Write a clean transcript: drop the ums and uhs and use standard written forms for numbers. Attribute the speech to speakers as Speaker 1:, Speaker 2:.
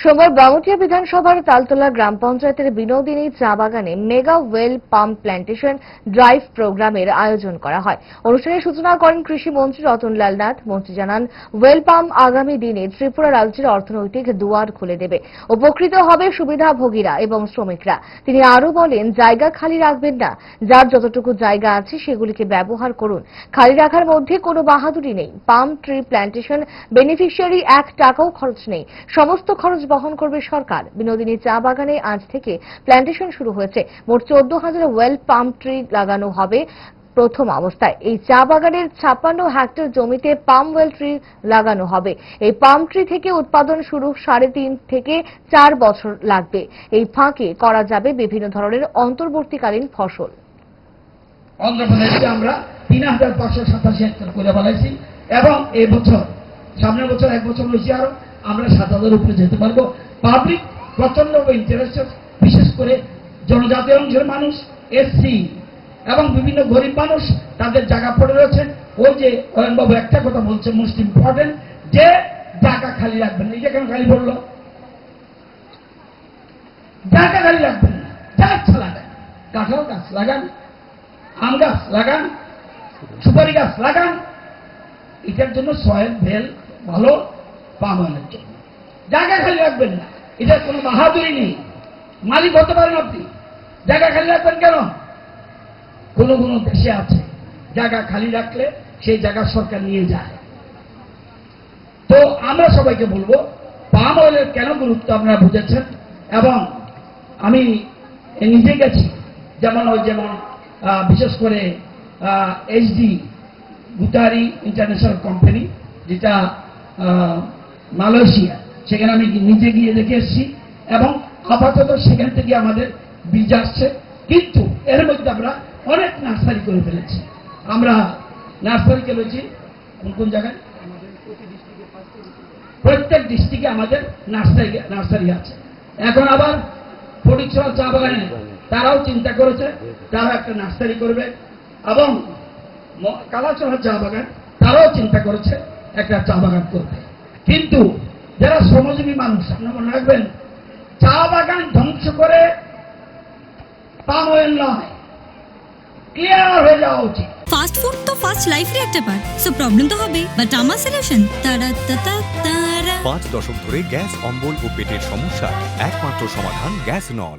Speaker 1: সোমবার বামুটিয়া বিধানসভার তালতলা গ্রাম পঞ্চায়েতের বিনোদিনী চা বাগানে mega well pump plantation drive প্রোগ্রামের আয়োজন করা হয়। অনুষ্ঠানের সূচনা করেন কৃষি মন্ত্রী রতনলাল নাথ। মন্ত্রী জানান, ওয়েল পাম্প আগামী দিনে ত্রিপুরা রাজ্যের অর্থনৈতিক দুয়ার খুলে দেবে। উপকৃত হবে সুবিধাভোগীরা এবং শ্রমিকরা। তিনি আরও বলেন, জায়গা খালি রাখবেন না, যার যতটুকু জায়গা আছে সেগুলিকে ব্যবহার করুন। খালি রাখার মধ্যে কোনো বাহাদুরি নেই। পাম্প ট্রি প্ল্যান্টেশন বেনিফিশিয়ারি 1 টাকাও খরচ নেই, সমস্ত খরচ বহন করবে সরকার। বিনোদিনী চা বাগানে আজ থেকে প্ল্যান্টেশন শুরু হয়েছে। মোট 14,000 ওয়েল পাম্প ট্রি লাগানো হবে। প্রথম অবস্থায় এই চা বাগানের 56 হেক্টর জমিতে পাম ওয়েল ট্রি লাগানো হবে। এই পাম ট্রি থেকে উৎপাদন শুরু 3.5 থেকে 4 বছর লাগবে। এই ফাঁকে করা যাবে বিভিন্ন ধরনের অন্তর্বর্তীকালীন ফসল।
Speaker 2: অন্ধ্রপ্রদেশে আমরা 3,587 হেক্টর করে বলাইছি এবং এই বছর সামনের বছর 1 বছর হয়েছে আরো আমরা 7,000 উপরে যেতে পারবো। পাবলিক প্রচন্ড ইন্টারেস্টেড, বিশেষ করে জনজাতি অংশের মানুষ, এসসি এবং বিভিন্ন গরিব মানুষ, তাদের জায়গা পড়ে রয়েছে। ওই যে অয়নবাবু একটা কথা বলছে, মোস্ট ইম্পর্টেন্ট, যে জায়গা খালি রাখবেন না। এই যে কেন খালি পড়লো? জায়গা খালি রাখবেন না, যা ইচ্ছা লাগান, কাঁঠাল গাছ লাগান, আম গাছ লাগান, সুপারি গাছ লাগান। এটার জন্য সয়েল ভেল ভালো পাম অয়েলের জন্য জায়গা খালি রাখবেন না। এটার কোনো বাহাদুরি নেই, মালিক হতে পারেন আপনি। জায়গা খালি রাখবেন কেন? কোন কোন দেশে আছে জায়গা খালি রাখলে সেই জায়গা সরকার নিয়ে যায়। তো আমরা সবাইকে বলবো, পাম অয়েলের কেন গুরুত্ব আপনারা বুঝেছেন। এবং আমি নিজে গেছি, যেমন বিশেষ করে এইচডি গুতারি ইন্টারন্যাশনাল কোম্পানি, যেটা মালয়েশিয়া, সেখানে আমি নিজে গিয়ে দেখে এসেছি এবং আপাতত সেখান থেকে আমাদের বীজ আসছে। কিন্তু এর মধ্যে আমরা অনেক নার্সারি করে ফেলেছি। আমরা নার্সারি চলেছি কোন কোন জায়গায়, প্রত্যেক ডিস্ট্রিক্টে আমাদের নার্সারি আছে। এখন আবার ফটিকছড়া চা বাগানে তারাও চিন্তা করেছে, তারা একটা নার্সারি করবে। এবং কালাচড়া চা বাগান তারাও চিন্তা করেছে একটা চা বাগান করবে। কিন্তু যারা শ্রমজীবী মানুষ, আপনারা মনে রাখবেন, চা বাগান ধ্বংস করে পাম অয়েল নয়, ক্লিয়ার হয়ে যাওয়া উচিত।
Speaker 3: ফাস্ট ফুড তো ফাস্ট লাইফের একটা পার্ট, সো প্রবলেম তো হবে, বাট আমার সলিউশন তারা 5
Speaker 4: দশক ধরে গ্যাস, অম্বল ও পেটের সমস্যা একমাত্র সমাধান গ্যাস নল।